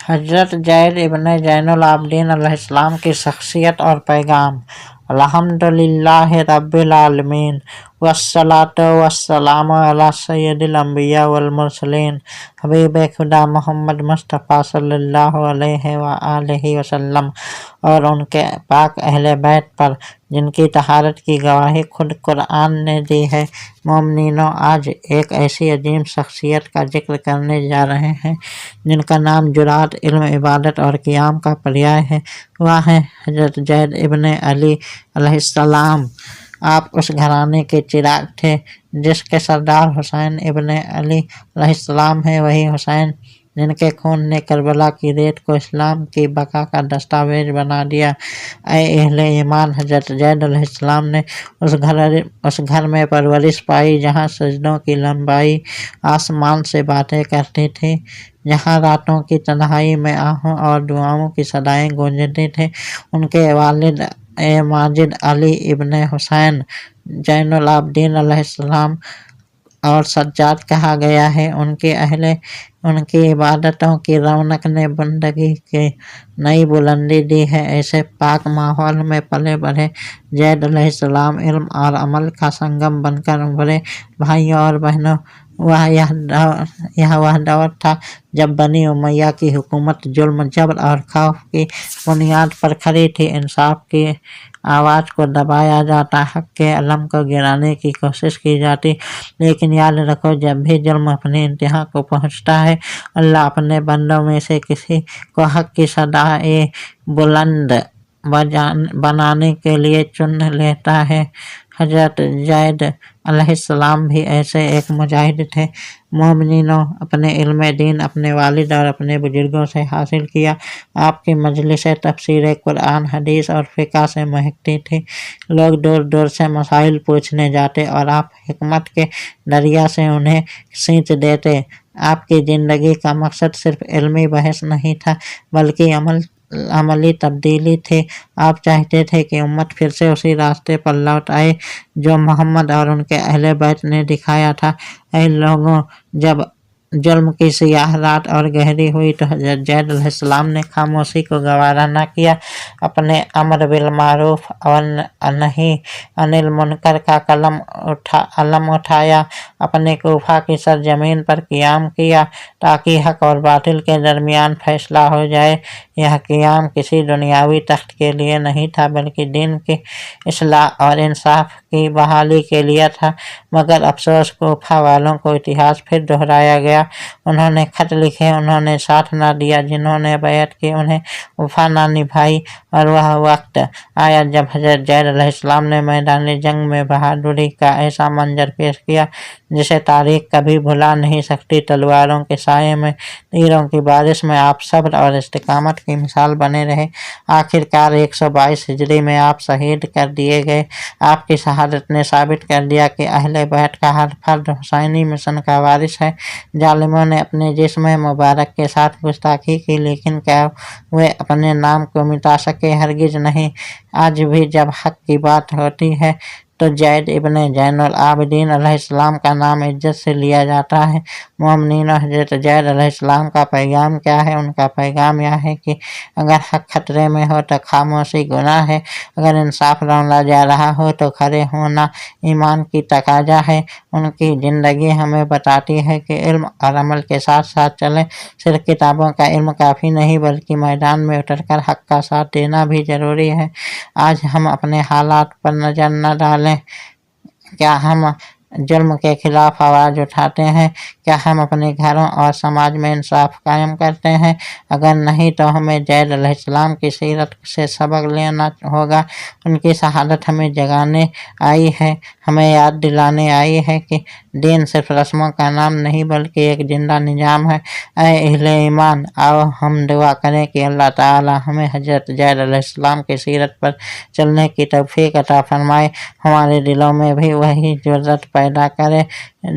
حضرت زید ابن زین العابدین علیہ السلام کی شخصیت اور پیغام۔ الحمدللہ رب العالمین والصلاۃ والسلام علی سید الانبیاء والمرسلین حبیب خدا محمد مصطفیٰ صلی اللہ علیہ وآلہ وسلم اور ان کے پاک اہل بیت پر جن کی طہارت کی گواہی خود قرآن نے دی ہے۔ مومنینو، آج ایک ایسی عظیم شخصیت کا ذکر کرنے جا رہے ہیں جن کا نام جرأت، علم، عبادت اور قیام کا پریائے ہے۔ وہ ہیں حضرت زید ابن علی علیہ السلام۔ آپ اس گھرانے کے چراغ تھے جس کے سردار حسین ابن علی علیہ السلام ہیں، وہی حسین جن کے خون نے کربلا کی ریت کو اسلام کی بقا کا دستاویز بنا دیا۔ اے اہل ایمان، حضرت زید علیہ السلام نے اس گھر میں پرورش پائی جہاں سجدوں کی لمبائی آسمان سے باتیں کرتی تھی، جہاں راتوں کی تنہائی میں آہوں اور دعاؤں کی صدائیں گونجتی تھیں۔ ان کے والد ماجد علی ابن حسین زین العابدین علیہ السلام اور سجاد کہا گیا ہے۔ ان کی عبادتوں کی رونق نے بندگی کی نئی بلندی دی ہے۔ ایسے پاک ماحول میں پلے بڑھے زید علیہ السلام علم اور عمل کا سنگم بن کر ابھرے۔ بھائیوں اور بہنوں، یہ وہ دور تھا جب بنی امیہ کی حکومت ظلم، جبر اور خوف کی بنیاد پر کھڑی تھی۔ انصاف کی آواز کو دبایا جاتا، حق کے علم کو گرانے کی کوشش کی جاتی، لیکن یاد رکھو، جب بھی ظلم اپنی انتہا کو پہنچتا ہے، اللہ اپنے بندوں میں سے کسی کو حق کی صدائیں بلند بنانے کے لیے چن لیتا ہے۔ حضرت زید علیہ السلام بھی ایسے ایک مجاہد تھے۔ مومنینو، اپنے علم دین اپنے والد اور اپنے بزرگوں سے حاصل کیا۔ آپ کی مجلسیں تفسیر قرآن، حدیث اور فقہ سے مہکتی تھی۔ لوگ دور دور سے مسائل پوچھنے جاتے اور آپ حکمت کے دریا سے انہیں سینچ دیتے۔ آپ کی زندگی کا مقصد صرف علمی بحث نہیں تھا بلکہ عملی تبدیلی تھی۔ آپ چاہتے تھے کہ امت پھر سے اسی راستے پر لوٹ آئے جو محمد اور ان کے اہل بیت نے دکھایا تھا۔ اے لوگوں، جب ظلم کی سیاہ رات اور گہری ہوئی تو حضرت زید علیہ السلام نے خاموشی کو گوارا نہ کیا۔ اپنے امر بالمعروف اور نہی عن المنکر کا علم اٹھایا، اپنے کوفہ کی سرزمین پر قیام کیا تاکہ حق اور باطل کے درمیان فیصلہ ہو جائے۔ یہ قیام کسی دنیاوی تخت کے لیے نہیں تھا بلکہ دین کی اصلاح اور انصاف کی بحالی کے لیے تھا۔ مگر افسوس، کوفہ والوں کو اتہاس پھر دہرایا گیا۔ انہوں نے خط لکھے، انہوں نے ساتھ نہ دیا، جنہوں نے بیعت کی انہیں وفا نہ نبھائی۔ اور وہ وقت آیا جب حضرت زید علیہ السلام نے میدان جنگ میں بہادری کا ایسا منظر پیش کیا جسے تاریخ کبھی بھلا نہیں سکتی۔ تلواروں کے سائے میں، تیروں کی بارش میں آپ صبر اور استقامت کی مثال بنے رہے۔ آخرکار 122 ہجری میں آپ شہید کر دیے گئے۔ آپ کی شہادت نے ثابت کر دیا کہ اہل بیت کا ہر فرد حسینی مشن کا وارث ہے۔ ظالموں نے اپنے جسم مبارک کے ساتھ گستاخی کی لیکن کیا وہ اپنے نام کو مٹا سکے؟ ہرگز نہیں۔ آج بھی جب حق کی بات ہوتی ہے تو زید ابن زین العابدین علیہ السلام کا نام عزت سے لیا جاتا ہے۔ مومنینو، حضرت زید علیہ السلام کا پیغام کیا ہے؟ ان کا پیغام یہ ہے کہ اگر حق خطرے میں ہو تو خاموشی گناہ ہے، اگر انصاف رولا جا رہا ہو تو کھڑے ہونا ایمان کی تقاضا ہے۔ ان کی زندگی ہمیں بتاتی ہے کہ علم اور عمل کے ساتھ ساتھ چلیں۔ صرف کتابوں کا علم کافی نہیں بلکہ میدان میں اتر کر حق کا ساتھ دینا بھی ضروری ہے۔ آج ہم اپنے حالات پر نظر نہ ڈالیں۔ کیا ہم ظلم کے خلاف آواز اٹھاتے ہیں؟ کیا ہم اپنے گھروں اور سماج میں انصاف قائم کرتے ہیں؟ اگر نہیں تو ہمیں زید علیہ السلام کی سیرت سے سبق لینا ہوگا۔ ان کی شہادت ہمیں جگانے آئی ہے، ہمیں یاد دلانے آئی ہے کہ دین صرف رسموں کا نام نہیں بلکہ ایک زندہ نظام ہے۔ اے اہل ایمان، آؤ ہم دعا کریں کہ اللہ تعالی ہمیں حضرت زید علیہ السلام کی سیرت پر چلنے کی توفیق عطا فرمائے، ہمارے دلوں میں بھی وہی جرأت پیدا کرے